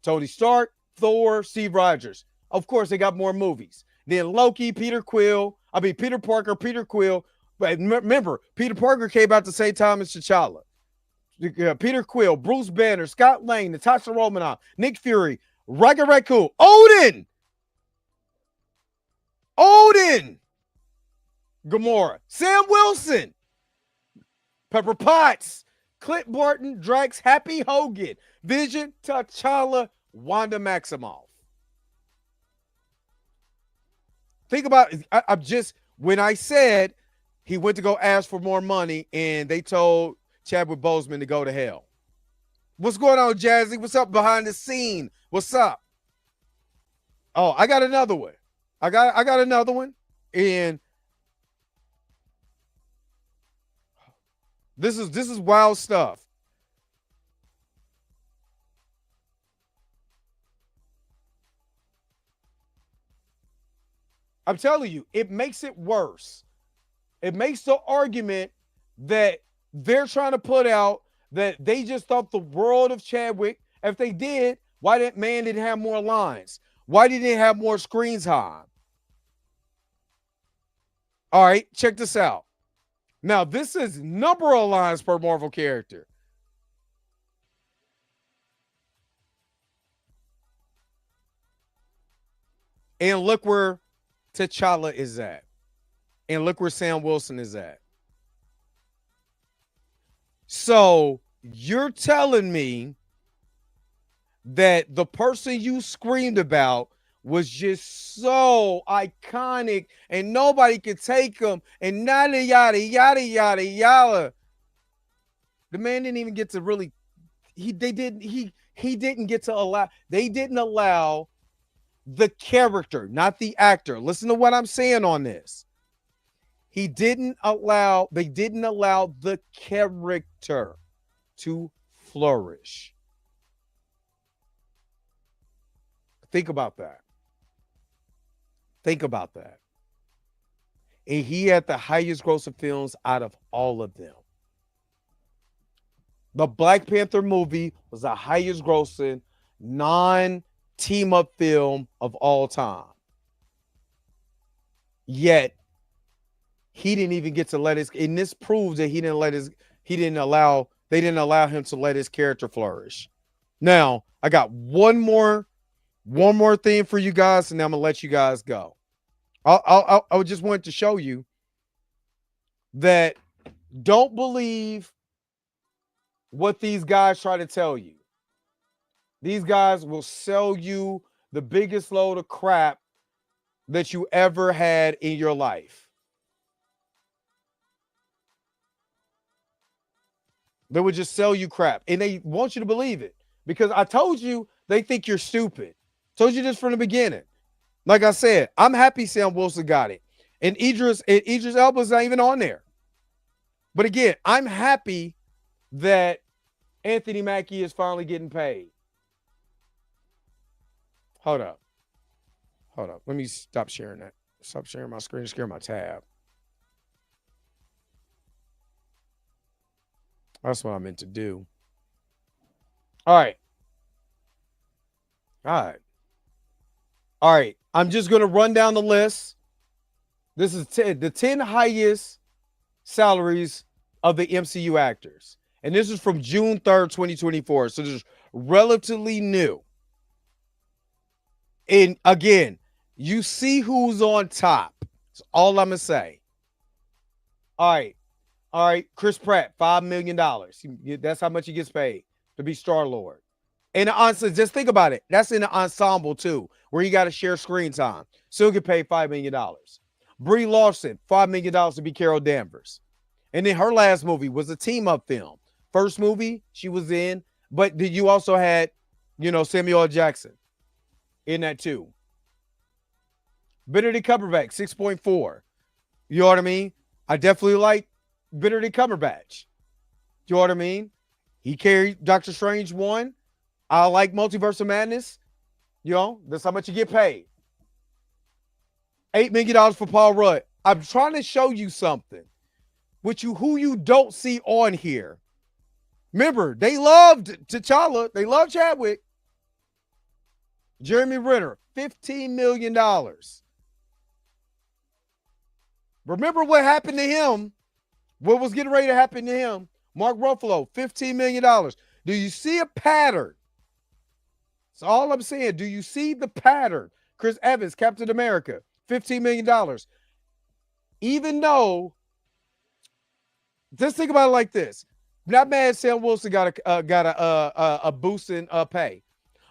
Tony Stark, Thor, Steve Rogers. Of course, they got more movies. Then Loki, Peter Parker, Peter Quill. But remember, Peter Parker came out the same time as T'Challa. Peter Quill, Bruce Banner, Scott Lang, Natasha Romanoff, Nick Fury, Rocket Raccoon, Odin. Odin, Gamora, Sam Wilson, Pepper Potts, Clint Barton, Drax, Happy Hogan, Vision, T'Challa, Wanda Maximoff. Think about it. I'm just, when I said he went to go ask for more money and they told Chadwick Boseman to go to hell. What's going on, Jazzy? What's up behind the scene? What's up? Oh, I got another one. I got another one. And this is wild stuff. I'm telling you, it makes it worse. It makes the argument that they're trying to put out that they just thought the world of Chadwick. If they did, why that man didn't have more lines? Why didn't he have more screen time? All right, check this out. Now, this is number of lines per Marvel character. And look where T'Challa is at. And look where Sam Wilson is at. So you're telling me that the person you screamed about was just so iconic and nobody could take him and yada, yada, yada, yada, yada. The man didn't even get to really, he didn't get to allow, they didn't allow the character, not the actor. Listen to what I'm saying on this. They didn't allow the character to flourish. Think about that. Think about that. And he had the highest grossing films out of all of them. The Black Panther movie was the highest grossing non-team up film of all time. Yet he didn't even get to let his, and this proves that they didn't allow him to let his character flourish. Now, I got one more thing for you guys, and then I'm gonna let you guys go. I just wanted to show you that don't believe what these guys try to tell you. These guys will sell you the biggest load of crap that you ever had in your life. They would just sell you crap, and they want you to believe it because I told you they think you're stupid. Told you this from the beginning. Like I said, I'm happy Sam Wilson got it, and Idris Elba's not even on there. But again, I'm happy that Anthony Mackie is finally getting paid. Hold up. Let me stop sharing that. Stop sharing my screen. Share my tab. That's what I meant to do. All right. I'm just going to run down the list. This is the 10 highest salaries of the MCU actors. And this is from June 3rd, 2024. So this is relatively new. And again, you see who's on top. That's all I'm going to say. All right. Chris Pratt, $5 million. That's how much he gets paid to be Star-Lord. And honestly, just think about it. That's in the ensemble too, where you got to share screen time. Still get paid $5 million. Brie Larson, $5 million to be Carol Danvers. And then her last movie was a team-up film. First movie she was in, but you also had, Samuel L. Jackson in that too. Benedict Cumberbatch, 6.4. You know what I mean? I definitely like Benedict Cumberbatch. You know what I mean? He carried Doctor Strange 1. I like Multiverse of Madness. That's how much you get paid. $8 million for Paul Rudd. I'm trying to show you something who you don't see on here. Remember, they loved T'Challa. They loved Chadwick. Jeremy Renner, $15 million. Remember what happened to him? What was getting ready to happen to him? Mark Ruffalo, $15 million. Do you see a pattern? That's all I'm saying. Do you see the pattern? Chris Evans, Captain America, $15 million. Even though, just think about it like this. Not mad Sam Wilson got a boost in pay.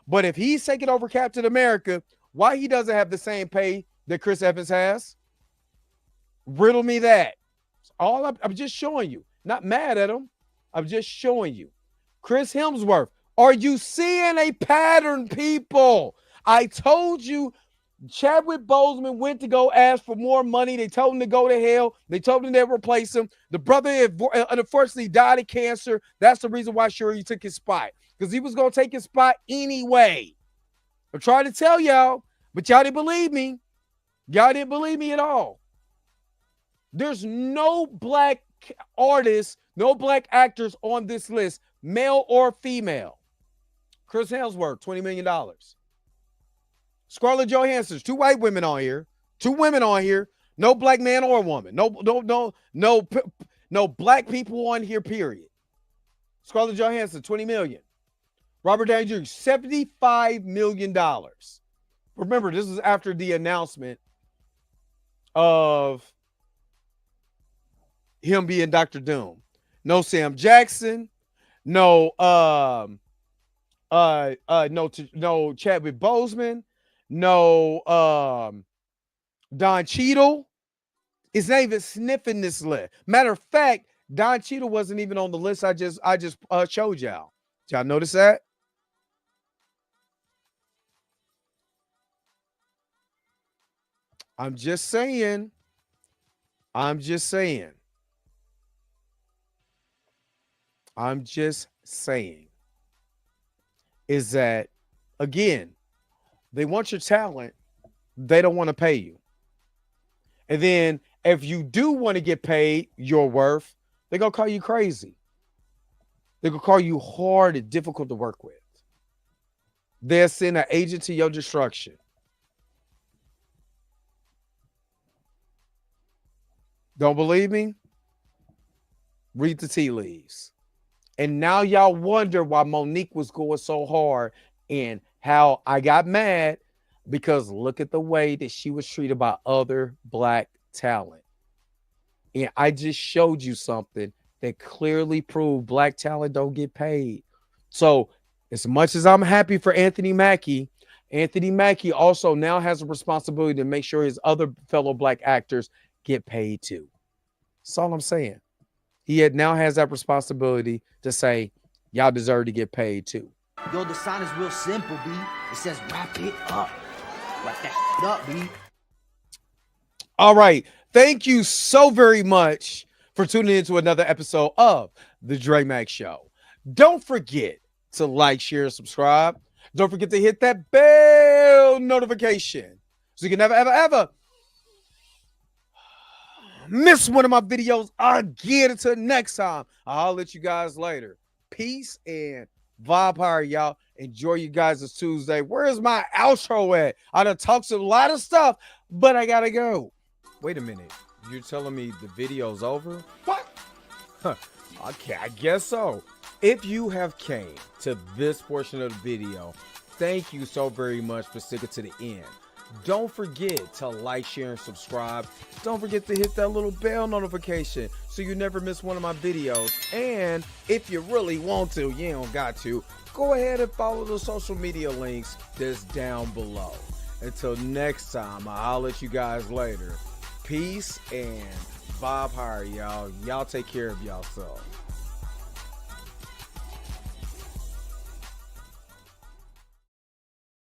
But if he's taking over Captain America, why he doesn't have the same pay that Chris Evans has? Riddle me that. I'm just showing you. Not mad at him. I'm just showing you. Chris Hemsworth. Are you seeing a pattern, people? I told you Chadwick Boseman went to go ask for more money. They told him to go to hell. They told him they'd replace him. The brother unfortunately died of cancer. That's the reason why Shuri took his spot. Because he was going to take his spot anyway. I'm trying to tell y'all, but y'all didn't believe me. Y'all didn't believe me at all. There's no black artists, no black actors on this list, male or female. Chris Hemsworth, $20 million. Scarlett Johansson, 2 white women on here. 2 women on here. No black man or woman. No black people on here, period. Scarlett Johansson, $20 million. Robert Downey Jr., $75 million. Remember, this is after the announcement of him being Dr. Doom. No Sam Jackson. No Chadwick Boseman. No Don Cheadle. It's not even sniffing this list. Matter of fact, Don Cheadle wasn't even on the list I just showed y'all. Did y'all notice that? I'm just saying. I'm just saying is that, again, they want your talent. They don't want to pay you. And then if you do want to get paid your worth, they're going to call you crazy. They're going to call you hard and difficult to work with. They'll send an agent to your destruction. Don't believe me? Read the tea leaves. And now y'all wonder why Monique was going so hard and how I got mad, because look at the way that she was treated by other black talent. And I just showed you something that clearly proved black talent don't get paid. So as much as I'm happy for Anthony Mackie also now has a responsibility to make sure his other fellow black actors get paid too. That's all I'm saying. He now has that responsibility to say, y'all deserve to get paid too. Yo, the sign is real simple, B. It says wrap it up. Wrap that up, B. All right. Thank you so very much for tuning into another episode of The Dre Mac Show. Don't forget to like, share, and subscribe. Don't forget to hit that bell notification so you can never, ever, ever miss one of my videos again. Until next time, I'll let you guys later. Peace and vibe power, y'all. Enjoy you guys' Tuesday. Where's my outro at? I done talked a lot of stuff, but I gotta go. Wait a minute. You're telling me the video's over? What? Huh. Okay, I guess so. If you have came to this portion of the video, thank you so very much for sticking to the end. Don't forget to like, share, and subscribe. Don't forget to hit that little bell notification so you never miss one of my videos. And if you really want to, you don't got to, go ahead and follow the social media links that's down below. Until next time, I'll let you guys later. Peace and vibe higher, y'all. Y'all take care of yourself.